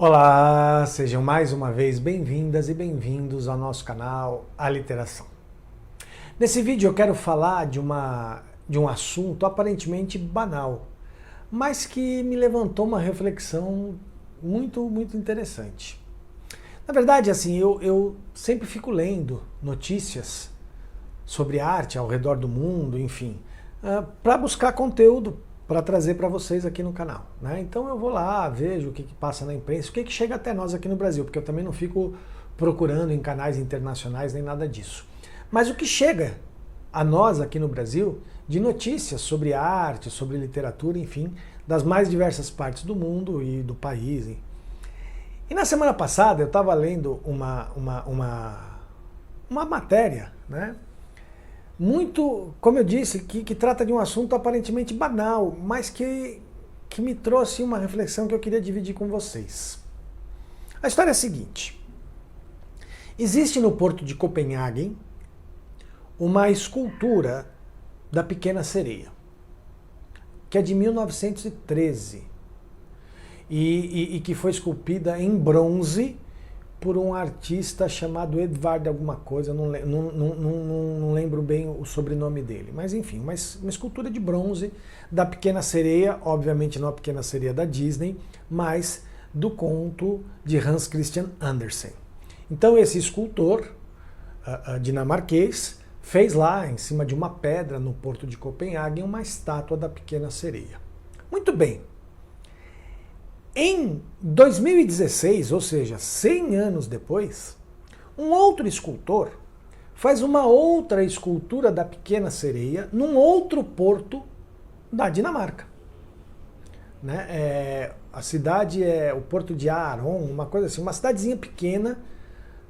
Olá, sejam mais uma vez bem-vindas e bem-vindos ao nosso canal Aliteração. Nesse vídeo eu quero falar de um assunto aparentemente banal, mas que me levantou uma reflexão muito interessante. Na verdade, assim, eu sempre fico lendo notícias sobre arte ao redor do mundo, enfim, para buscar conteúdo para trazer para vocês aqui no canal, né? Então eu vou lá, vejo o que passa na imprensa, o que chega até nós aqui no Brasil, porque eu também não fico procurando em canais internacionais nem nada disso. Mas o que chega a nós aqui no Brasil de notícias sobre arte, sobre literatura, enfim, das mais diversas partes do mundo e do país. E na semana passada eu estava lendo uma matéria, né? Muito, como eu disse, que trata de um assunto aparentemente banal, mas que me trouxe uma reflexão que eu queria dividir com vocês. A história é a seguinte: existe no porto de Copenhague uma escultura da Pequena Sereia, que é de 1913 e que foi esculpida em bronze por um artista chamado Edvard alguma coisa, não lembro bem o sobrenome dele, mas enfim, uma escultura de bronze da Pequena Sereia, obviamente não a Pequena Sereia da Disney, mas do conto de Hans Christian Andersen. Então esse escultor dinamarquês fez lá, em cima de uma pedra no porto de Copenhague, uma estátua da Pequena Sereia. Muito bem. Em 2016, ou seja, 100 anos depois, um outro escultor faz uma outra escultura da Pequena Sereia num outro porto da Dinamarca. Né? A cidade é o porto de Aron, uma coisa assim, uma cidadezinha pequena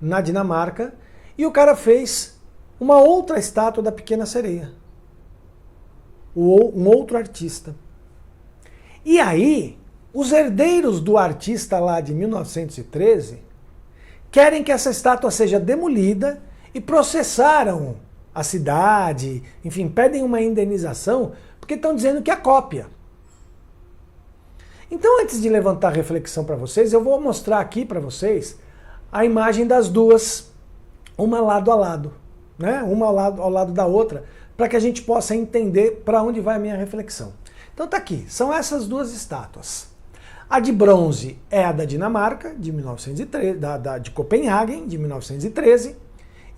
na Dinamarca, e o cara fez uma outra estátua da Pequena Sereia. Um outro artista. E aí, os herdeiros do artista lá de 1913 querem que essa estátua seja demolida e processaram a cidade, enfim, pedem uma indenização porque estão dizendo que é cópia. Então, antes de levantar a reflexão para vocês, eu vou mostrar aqui para vocês a imagem das duas, uma lado a lado, né? Uma ao lado da outra, para que a gente possa entender para onde vai a minha reflexão. Então tá aqui, são essas duas estátuas. A de bronze é a da Dinamarca, de 1913, de Copenhague, de 1913,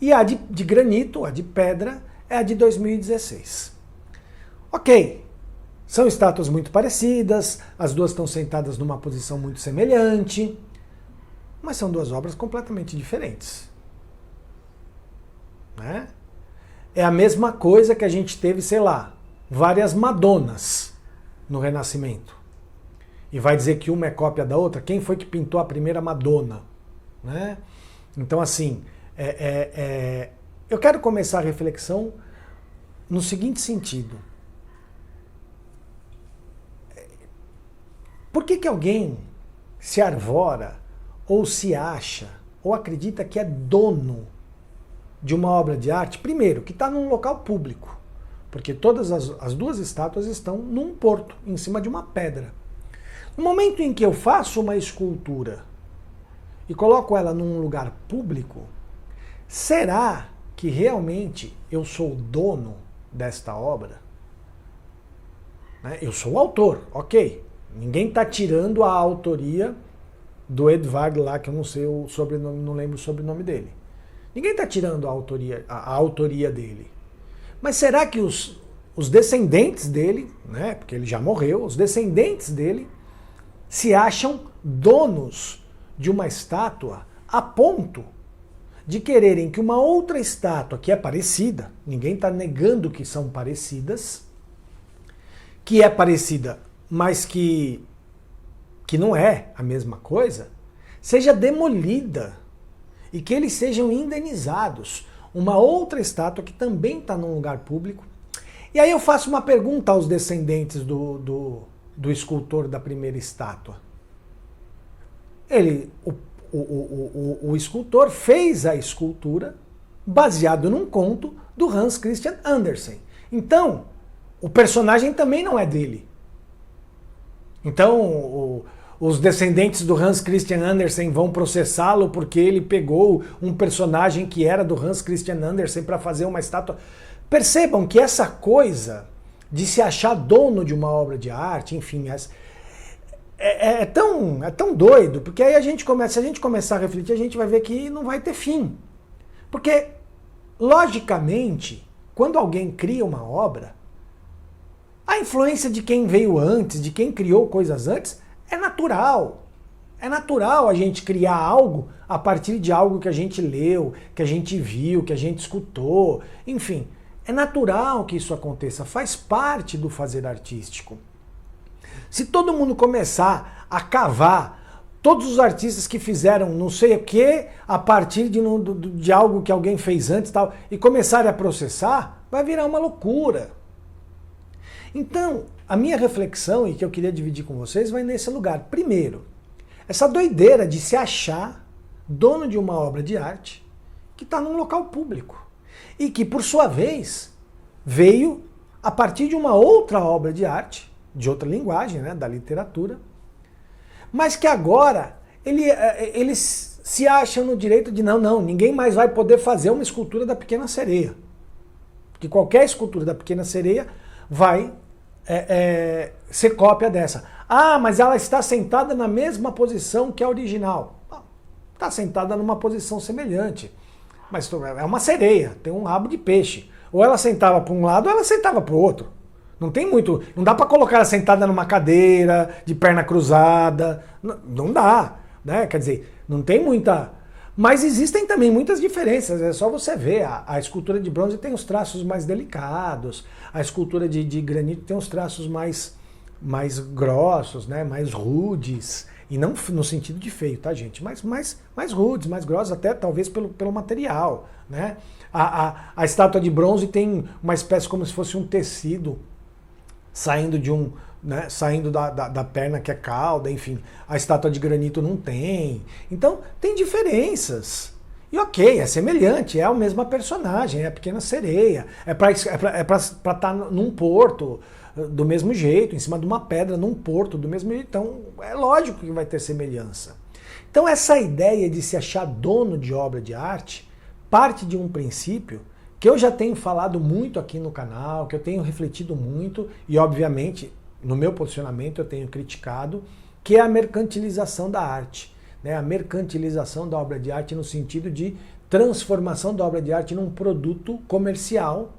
e a de granito, a de pedra, é a de 2016. Ok, são estátuas muito parecidas, as duas estão sentadas numa posição muito semelhante, mas são duas obras completamente diferentes. Né? É a mesma coisa que a gente teve, sei lá, várias Madonas no Renascimento. E vai dizer que uma é cópia da outra? Quem foi que pintou a primeira Madonna? Né? Então, assim, eu quero começar a reflexão no seguinte sentido. Por que alguém se arvora, ou se acha, ou acredita que é dono de uma obra de arte, primeiro, que está num local público? Porque todas as duas estátuas estão num porto, em cima de uma pedra. No momento em que eu faço uma escultura e coloco ela num lugar público, será que realmente eu sou dono desta obra? Né? Eu sou o autor, ok. Ninguém está tirando a autoria do Edvard lá, que eu não sei o sobrenome, não lembro o sobrenome dele. Ninguém está tirando a autoria dele. Mas será que os descendentes dele, né, porque ele já morreu, os descendentes dele se acham donos de uma estátua a ponto de quererem que uma outra estátua que é parecida, ninguém está negando que são parecidas, que é parecida, mas que não é a mesma coisa, seja demolida e que eles sejam indenizados. Uma outra estátua que também está num lugar público. E aí eu faço uma pergunta aos descendentes do escultor da primeira estátua. O escultor fez a escultura baseado num conto do Hans Christian Andersen. Então, o personagem também não é dele. Então, os descendentes do Hans Christian Andersen vão processá-lo porque ele pegou um personagem que era do Hans Christian Andersen para fazer uma estátua. Percebam que essa coisa de se achar dono de uma obra de arte, enfim, é tão doido, porque aí se a gente começar a refletir, a gente vai ver que não vai ter fim. Porque, logicamente, quando alguém cria uma obra, a influência de quem veio antes, de quem criou coisas antes, é natural. É natural a gente criar algo a partir de algo que a gente leu, que a gente viu, que a gente escutou, enfim. É natural que isso aconteça, faz parte do fazer artístico. Se todo mundo começar a cavar todos os artistas que fizeram não sei o que a partir de algo que alguém fez antes e começarem a processar, vai virar uma loucura. Então, a minha reflexão, e que eu queria dividir com vocês, vai nesse lugar. Primeiro, essa doideira de se achar dono de uma obra de arte que está num local público. E que, por sua vez, veio a partir de uma outra obra de arte, de outra linguagem, né, da literatura, mas que agora eles se acham no direito de ninguém mais vai poder fazer uma escultura da Pequena Sereia. Porque qualquer escultura da Pequena Sereia vai ser cópia dessa. Ah, mas ela está sentada na mesma posição que a original. Está sentada numa posição semelhante. Mas é uma sereia, tem um rabo de peixe. Ou ela sentava para um lado ou ela sentava para o outro. Não tem muito. Não dá para colocar ela sentada numa cadeira, de perna cruzada. Não dá. Né? Quer dizer, não tem muita. Mas existem também muitas diferenças. É só você ver. A escultura de bronze tem os traços mais delicados. A escultura de granito tem os traços mais grossos, né? Mais rudes. E não no sentido de feio, tá, gente? Mas mais rudes, mais grossos, até talvez pelo material, né? A estátua de bronze tem uma espécie como se fosse um tecido saindo saindo da perna que é cauda, enfim. A estátua de granito não tem. Então, tem diferenças. E ok, é semelhante, é a mesma personagem, é a Pequena Sereia. É para estar num porto do mesmo jeito, em cima de uma pedra, num porto do mesmo jeito. Então, é lógico que vai ter semelhança. Então, essa ideia de se achar dono de obra de arte parte de um princípio que eu já tenho falado muito aqui no canal, que eu tenho refletido muito e, obviamente, no meu posicionamento eu tenho criticado, que é a mercantilização da arte. Né? A mercantilização da obra de arte no sentido de transformação da obra de arte num produto comercial.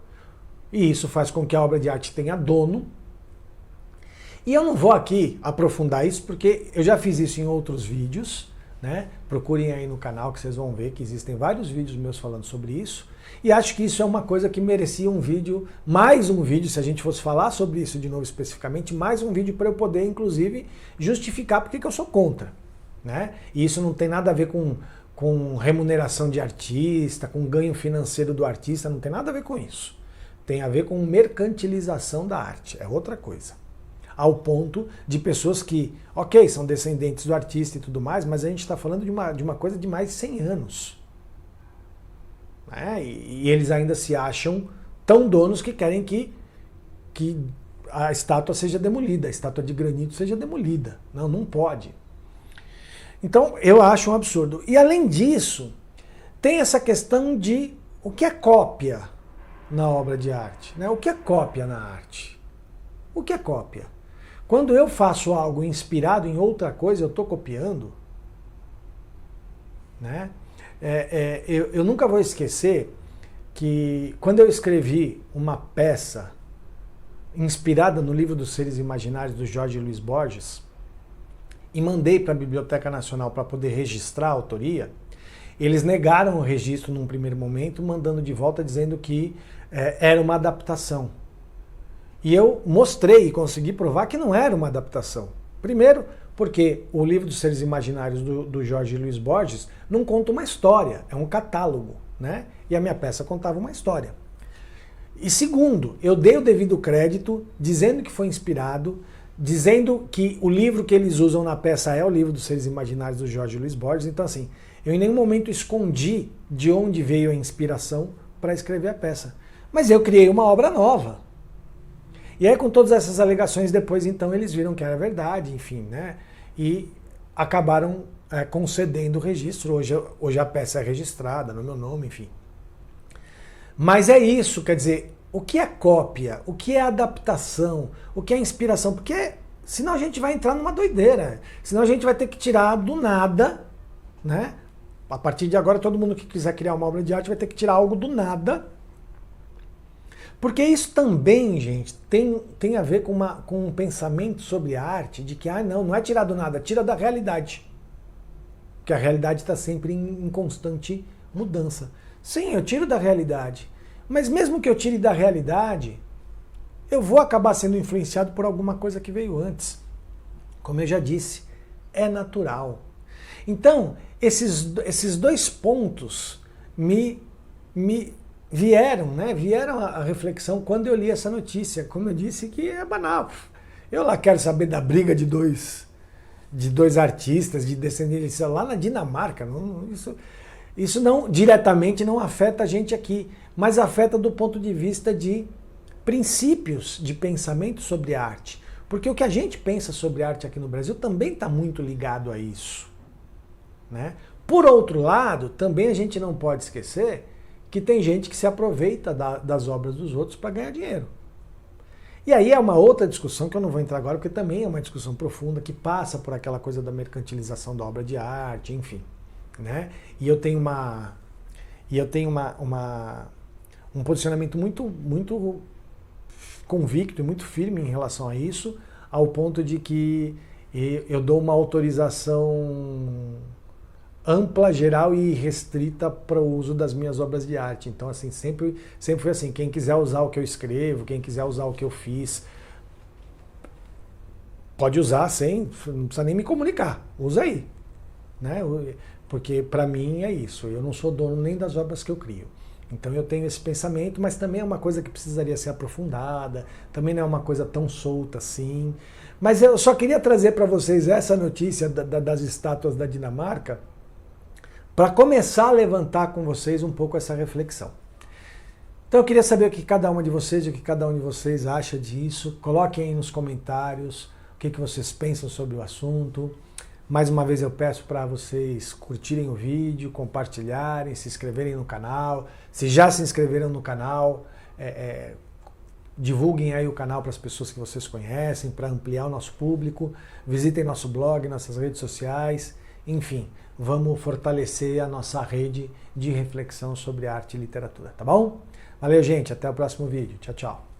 E isso faz com que a obra de arte tenha dono. E eu não vou aqui aprofundar isso, porque eu já fiz isso em outros vídeos, né? Procurem aí no canal que vocês vão ver que existem vários vídeos meus falando sobre isso. E acho que isso é uma coisa que merecia um vídeo, mais um vídeo, se a gente fosse falar sobre isso de novo especificamente, mais um vídeo para eu poder, inclusive, justificar porque que eu sou contra. Né? E isso não tem nada a ver com remuneração de artista, com ganho financeiro do artista, não tem nada a ver com isso. Tem a ver com mercantilização da arte, é outra coisa. Ao ponto de pessoas que, ok, são descendentes do artista e tudo mais, mas a gente está falando de uma coisa de mais de 100 anos. Né? E eles ainda se acham tão donos que querem que a estátua seja demolida, a estátua de granito seja demolida. Não pode. Então, eu acho um absurdo. E além disso, tem essa questão de o que é cópia na obra de arte. Né? O que é cópia na arte? O que é cópia? Quando eu faço algo inspirado em outra coisa, eu estou copiando. Né? Eu nunca vou esquecer que quando eu escrevi uma peça inspirada no livro dos Seres Imaginários do Jorge Luiz Borges e mandei para a Biblioteca Nacional para poder registrar a autoria, eles negaram o registro num primeiro momento, mandando de volta dizendo que era uma adaptação. E eu mostrei e consegui provar que não era uma adaptação. Primeiro, porque o livro dos Seres Imaginários do Jorge Luiz Borges não conta uma história, é um catálogo, né? E a minha peça contava uma história. E segundo, eu dei o devido crédito, dizendo que foi inspirado, dizendo que o livro que eles usam na peça é o livro dos Seres Imaginários do Jorge Luiz Borges. Então assim, eu em nenhum momento escondi de onde veio a inspiração para escrever a peça. Mas eu criei uma obra nova. E aí com todas essas alegações depois então eles viram que era verdade, enfim, né? e acabaram concedendo o registro. Hoje a peça é registrada no meu nome, enfim. Mas é isso, quer dizer, o que é cópia, o que é adaptação, o que é inspiração, porque senão a gente vai entrar numa doideira, senão a gente vai ter que tirar do nada, né? A partir de agora todo mundo que quiser criar uma obra de arte vai ter que tirar algo do nada, porque isso também, gente, tem a ver com um pensamento sobre arte, de que, não é tirar do nada, tira da realidade, porque a realidade está sempre em constante mudança. Sim, eu tiro da realidade. Mas mesmo que eu tire da realidade, eu vou acabar sendo influenciado por alguma coisa que veio antes. Como eu já disse, é natural. Então, esses dois pontos me vieram, né? Vieram a reflexão quando eu li essa notícia. Como eu disse, que é banal. Eu lá quero saber da briga de dois artistas de descendência lá na Dinamarca. Isso não diretamente não afeta a gente aqui, mas afeta do ponto de vista de princípios de pensamento sobre arte. Porque o que a gente pensa sobre arte aqui no Brasil também está muito ligado a isso, né? Por outro lado, também a gente não pode esquecer que tem gente que se aproveita das obras dos outros para ganhar dinheiro. E aí é uma outra discussão que eu não vou entrar agora, porque também é uma discussão profunda que passa por aquela coisa da mercantilização da obra de arte, enfim. Né? E eu tenho um posicionamento muito convicto e muito firme em relação a isso, ao ponto de que eu dou uma autorização ampla, geral e restrita para o uso das minhas obras de arte. Então, assim, sempre foi assim, quem quiser usar o que eu escrevo, quem quiser usar o que eu fiz, pode usar não precisa nem me comunicar, usa aí, né? Porque para mim é isso, eu não sou dono nem das obras que eu crio. Então eu tenho esse pensamento, mas também é uma coisa que precisaria ser aprofundada, também não é uma coisa tão solta assim. Mas eu só queria trazer para vocês essa notícia das estátuas da Dinamarca, para começar a levantar com vocês um pouco essa reflexão. Então eu queria saber o que cada uma de vocês, o que cada um de vocês acha disso. Coloquem aí nos comentários o que vocês pensam sobre o assunto. Mais uma vez eu peço para vocês curtirem o vídeo, compartilharem, se inscreverem no canal. Se já se inscreveram no canal, divulguem aí o canal para as pessoas que vocês conhecem, para ampliar o nosso público. Visitem nosso blog, nossas redes sociais. Enfim, vamos fortalecer a nossa rede de reflexão sobre arte e literatura, tá bom? Valeu, gente. Até o próximo vídeo. Tchau, tchau.